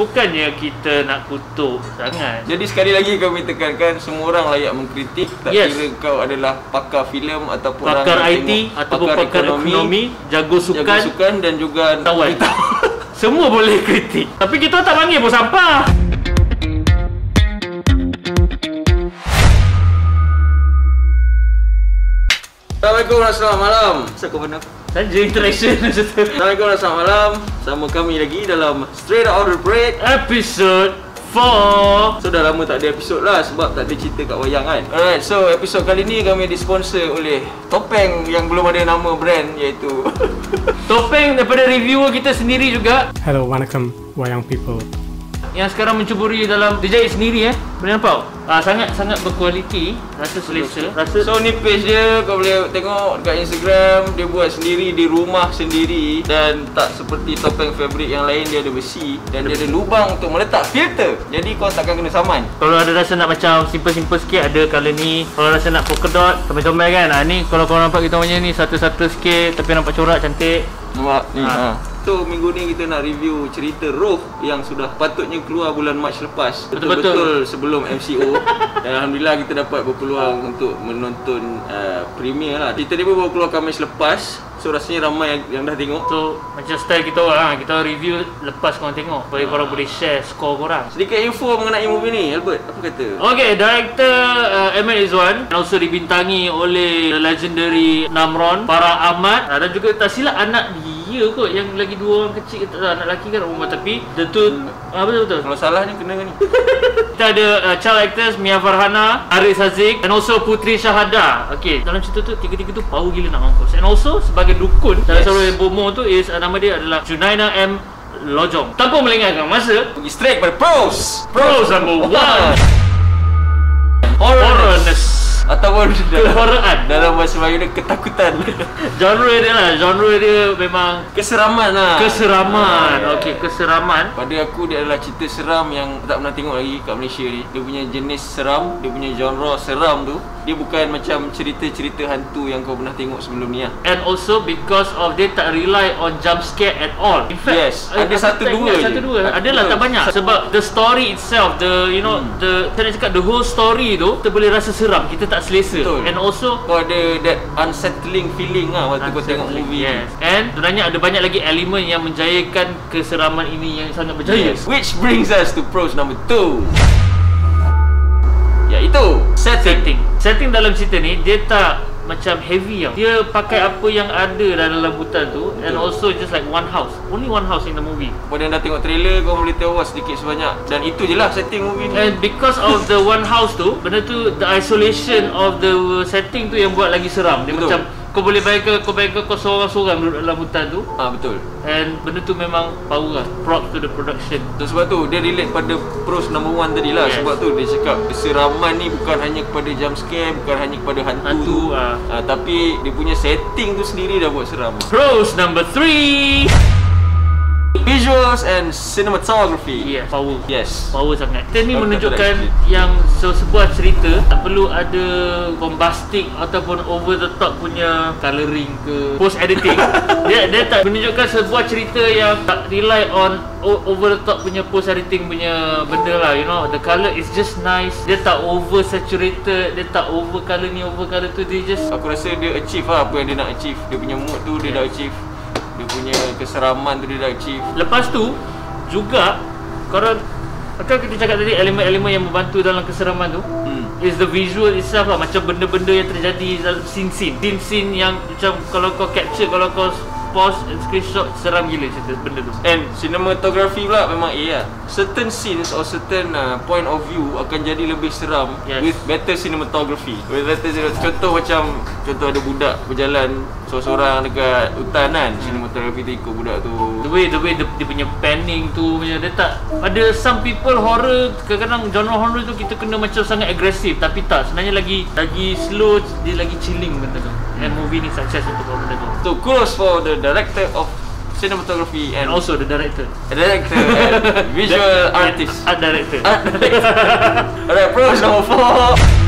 bukannya kita nak kutuk sangat. Jadi sekali lagi kami tekankan, semua orang layak mengkritik. Tak kira kau adalah pakar filem ataupun pakar IT ataupun pakar ekonomi, jago sukan dan juga tawan. Semua boleh kritik. Tapi kita tak panggil pun sampah. Assalamualaikum dan selamat malam. Saya Saja interaction. Assalamualaikum dan selamat malam. Sama kami lagi dalam Straight Out of the Break Episode 4. So dah lama tak ada episod lah sebab tak ada cerita kat wayang kan. Alright, so episod kali ni kami disponsor oleh topeng yang belum ada nama brand, iaitu topeng daripada reviewer kita sendiri juga. Hello, wanakkam wayang people. Yang sekarang mencuburi dalam dijahit sendiri boleh nampak? Sangat berkualiti, rasa selesa. So ni page dia, kau boleh tengok dekat Instagram. Dia buat sendiri di rumah sendiri. Dan tak seperti topeng fabric yang lain, dia ada besi dan dia ada lubang untuk meletak filter. Jadi kau takkan kena saman. Kalau ada rasa nak macam simple-simple sikit, ada colour ni. Kalau rasa nak polka dot, comel-comel kan, ni kalau kau nampak kita punya ni satu-satu sikit tapi nampak corak cantik. Nampak ni. So minggu ni kita nak review cerita Roh yang sudah patutnya keluar bulan Mac lepas. Betul-betul sebelum MCO. Dan Alhamdulillah kita dapat berpeluang untuk menonton premiere lah. Cerita ni baru keluar Mac lepas. So rasanya ramai yang dah tengok. So macam style kita orang, kita review lepas korang tengok. Supaya korang boleh share skor korang. Sedikit info mengenai movie ni, Albert, apa kata? Okay, director Ahmad Rizwan, and also dibintangi oleh legendary Namron, Farah Ahmad, dan juga tak silap anak dia kot yang lagi dua orang kecil, anak lelaki kan rumah, tapi betul. Betul. Kalau salah ni kena ni. Kita ada child actors Mia Farhana, Haris Haziq, and also Putri Syahada. Okay, dalam cerita tu tiga-tiga tu power gila nak mampus. And also sebagai dukun, salah seorang yang bomo tu is nama dia adalah Junaina M. Lojong. Tanpa melengahkan masa, pergi straight pada pros number 1. Horrorness ataupun kehoraan dalam bahasa Melayu dia ketakutan. Genre dia memang keseraman lah. Okey, keseraman. Pada aku dia adalah cerita seram yang tak pernah tengok lagi kat Malaysia ni. Dia punya jenis seram, dia punya genre seram tu, dia bukan macam cerita-cerita hantu yang kau pernah tengok sebelum ni lah. And also because of dia tak rely on jump scare at all. In fact, yes, ada satu dua. Adalah tak banyak. Sebab the story itself, the saya nak cakap the whole story tu, kita boleh rasa seram, kita tak selesa. Betul. And also kau ada that unsettling feeling lah waktu kau tengok movie. Yes. And sebenarnya ada banyak lagi elemen yang menjayakan keseraman ini yang sangat berjaya. Yes. Which brings us to pros number 2. Iaitu setting dalam cerita ni, dia tak macam heavy tau. Dia pakai apa yang ada dalam hutan tu. Betul. And also just like only one house in the movie. Kau dah tengok trailer, kau boleh tahu sedikit sebanyak. Dan itu je lah setting movie ni. And because of the one house tu, benda tu, the isolation of the setting tu yang buat lagi seram. Dia betul. Macam kau boleh bayangkan kau seorang-seorang duduk dalam hutan tu. Betul. And benda tu memang power lah. Props to the production. Sebab tu dia relate pada pros number 1 tadi lah. Yes. Sebab tu dia cakap keseraman ni bukan hanya kepada jump scare, bukan hanya kepada hantu. Tapi dia punya setting tu sendiri dah buat seram. Pros number 3. Visuals and cinematography. Yes, power. Yes, power sangat. Kita ni menunjukkan yang sebuah cerita tak perlu ada bombastic ataupun over the top punya colouring ke post editing. dia tak menunjukkan sebuah cerita yang tak rely on over the top punya post editing punya benda lah. The colour is just nice. Dia tak over saturated, dia tak over colour ni, over colour tu. Dia just, aku rasa dia achieve lah apa yang dia nak achieve. Dia punya mood tu dia dah achieve. Dia punya keseraman tu dia dah achieve. Lepas tu juga korang, akan kita cakap tadi, elemen-elemen yang membantu dalam keseraman tu is the visual itself lah. Macam benda-benda yang terjadi dalam scene yang macam kalau kau capture, kalau kau pause and screenshot, seram gila cerita benda tu. And cinematography pula memang lah. Certain scenes or certain point of view akan jadi lebih seram. Yes. With better cinematography. Contoh ada budak berjalan seorang-seorang dekat hutan kan, cinematography tu ikut budak tu. The way dia punya panning tu, dia tak, ada some people horror, kadang-kadang genre horror tu kita kena macam sangat agresif, tapi tak, sebenarnya lagi slow, dia lagi chilling benda tu. And movie ni sukses untuk benda tu. So kudos for the director of cinematography and also the director and visual artist, art director. Alright, pros number 4.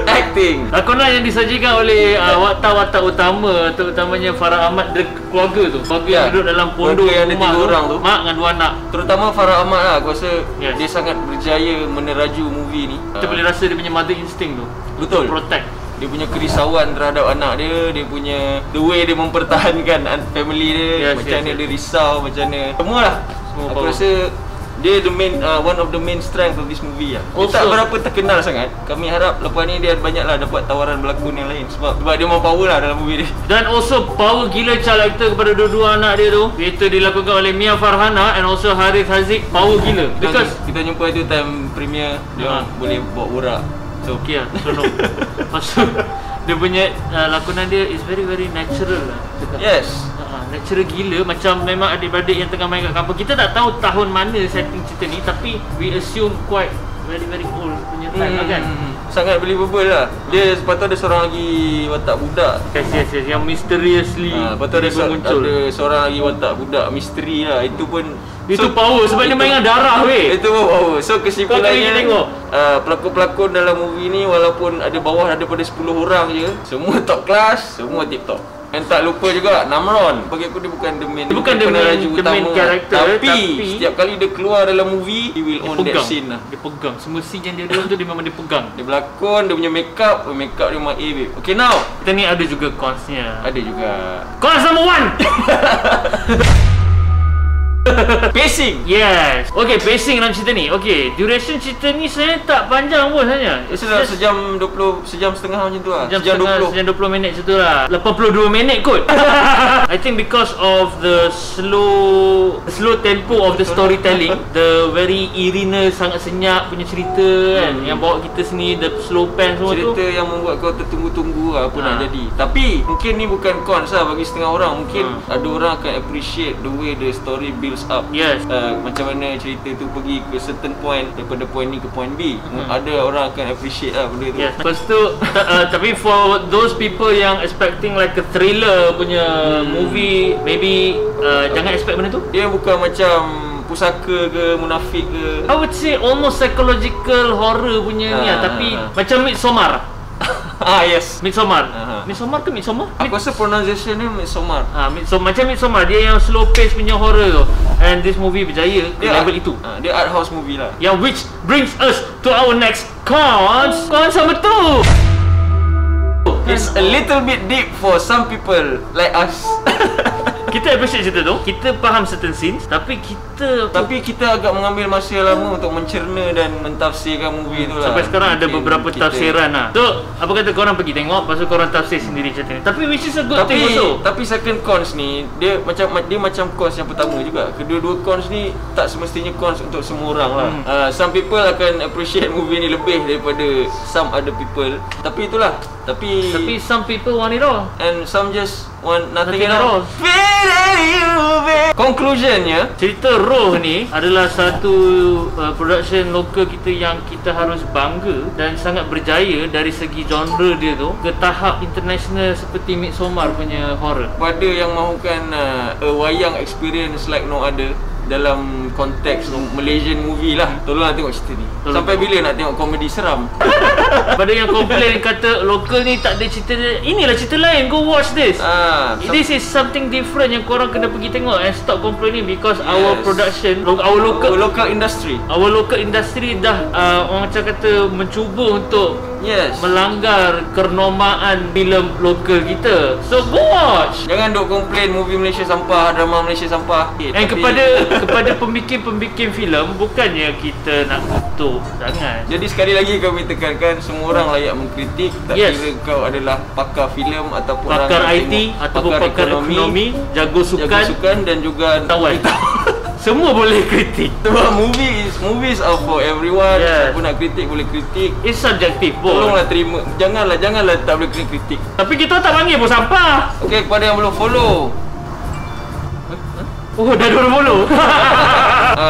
Acting. Lakonan yang disajikan oleh watak-watak utama, terutamanya Farah Ahmad dan keluarga tu. Keluarga yang duduk dalam pondok yang ada 3 orang tu. Mak dengan 2 anak. Terutama Farah Ahmad lah, aku rasa dia sangat berjaya meneraju movie ni. Kita boleh rasa dia punya mother instinct tu. Betul. Protect. Dia punya kerisauan terhadap anak dia, dia punya the way dia mempertahankan family dia, macam mana dia risau, macam mana semualah. Aku rasa dia the main one of the main strength of this movie lah. Dia tak berapa terkenal sangat. Kami harap lepas ni dia banyaklah dapat tawaran berlakon yang lain sebab dia mau power lah dalam movie dia. Dan also power gila child actor kepada dua-dua anak dia tu. Itu dilakukan oleh Mia Farhana and also Harith Haziq. Power gila. Because kita jumpa itu time premiere, dia boleh bawa borak. So okay lah, seronok. Lepas tu dia punya lakonan dia is very natural lah. Yes. Natural gila, macam memang adik-beradik yang tengah main kat kampung. Kita tak tahu tahun mana setting cerita ni, tapi we assume quite very old punya time lah kan. Sangat believable lah. Dia sepatutnya ada seorang lagi watak budak. Yes, yang mysteriously lepas tu ada seorang lagi watak budak misteri lah. Itu pun power sebab dia main dengan darah weh. Itu pun power. So kesimpulannya pelakon-pelakon dalam movie ni walaupun ada bawah daripada 10 orang je, semua top class, semua tip top. Dan tak lupa juga Namron. Bagi aku dia bukan the main, character, tapi setiap kali dia keluar dalam movie, he will own that scene lah. Dia pegang semua scene yang dia dalam tu, dia memang dia pegang. Dia berlakon, dia punya make up dia memang babe. Okay now, kita ni ada juga cons-nya. Ada juga Cons number 1. Pacing. Yes. Okay, pacing dalam cerita ni. Okay, duration cerita ni saya tak panjang pun sebenarnya. Sejam setengah macam tu lah. Sejam 20 minit macam tu lah. 82 minit kot. I think because of the slow tempo of the storytelling, the very eeriness, sangat senyap punya cerita kan, yang bawa kita sini, the slow pan semua cerita tu, cerita yang membuat kau tertunggu-tunggu lah apa nak jadi. Tapi mungkin ni bukan cons lah bagi setengah orang. Mungkin ada orang akan appreciate the way the story builds up. Yes. Macam mana cerita tu pergi ke certain point, daripada point ni ke point B. Ada orang akan appreciate lah benda tu. Yes. Lepas tu tapi for those people yang expecting like a thriller punya movie, maybe jangan expect benda tu. Dia bukan macam pusaka ke munafik ke. I would say almost psychological horror punya ni lah, tapi macam Midsommar. Yes. Midsommar. Midsommar ke Midsommar? Aku rasa pronunciation ni Midsommar. Macam Midsommar, dia yang slow pace punya horror tu. And this movie berjaya ke level itu. Dia art house movie lah. Yang which brings us to our next cons. Cons apa tu? It's a little bit deep for some people like us. Kita appreciate cerita tu, kita faham certain scenes, tapi kita agak mengambil masa lama untuk mencerna dan mentafsirkan movie tu lah. Sampai sekarang ada beberapa tafsiran lah. So, apa kata korang pergi tengok, lepas tu korang tafsir sendiri cerita ni. Tapi which is a good thing also. Tapi second cons ni, dia macam cons yang pertama juga. Kedua-dua cons ni tak semestinya cons untuk semua orang lah. Some people akan appreciate movie ni lebih daripada some other people. Tapi itulah. Tapi some people want it all, and some just want nothing at all. Conclusionnya, cerita Roh ni adalah satu production lokal kita yang kita harus bangga dan sangat berjaya dari segi genre dia tu ke tahap international seperti Midsommar punya horror. Pada yang mahukan a wayang experience like no other dalam konteks Malaysian movie lah, tolonglah tengok cerita ni. Sampai bila nak tengok komedi seram? Pada yang komplain kata lokal ni tak ada cerita, inilah cerita lain, go watch this. This is something different yang korang kena pergi tengok and stop complaining because our production, our local industry dah orang macam kata mencuba untuk melanggar kenormaan filem lokal kita. So go watch. Jangan duk komplain movie Malaysia sampah, drama Malaysia sampah. And kepada pembikin filem, bukannya kita nak kutuk sangat. Jadi sekali lagi kami tekankan, semua orang layak mengkritik. Tak kira kau adalah pakar filem ataupun pakar IT ataupun pakar ekonomi, jago sukan dan juga tawan. Semua boleh kritik. Sebab movies are for everyone. Siapa nak kritik boleh kritik. It's subjective pun. Tolonglah terima. Janganlah tak boleh kena kritik. Tapi kita tak panggil pun sampah. Okey, kepada yang belum follow, dah 2 follow.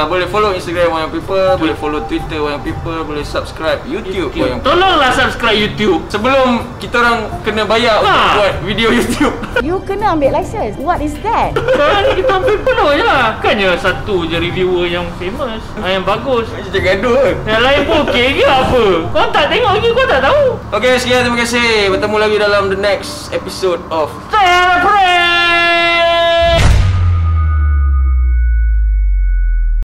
boleh boleh follow Instagram Wayang People, boleh follow Twitter Wayang People, boleh subscribe YouTube Wayang People. Tolonglah subscribe YouTube Sebelum kita orang kena bayar untuk buat video YouTube. You kena ambil license. What is that? Sekarang ni kita ambil penuh je lah. Bukannya satu je reviewer yang famous, yang bagus. Macam gaduh kan? Yang lain pun okey ke apa? Kau tak tengok lagi, kau tak tahu. Okay, sekian, terima kasih. Bertemu lagi dalam the next episode of Stay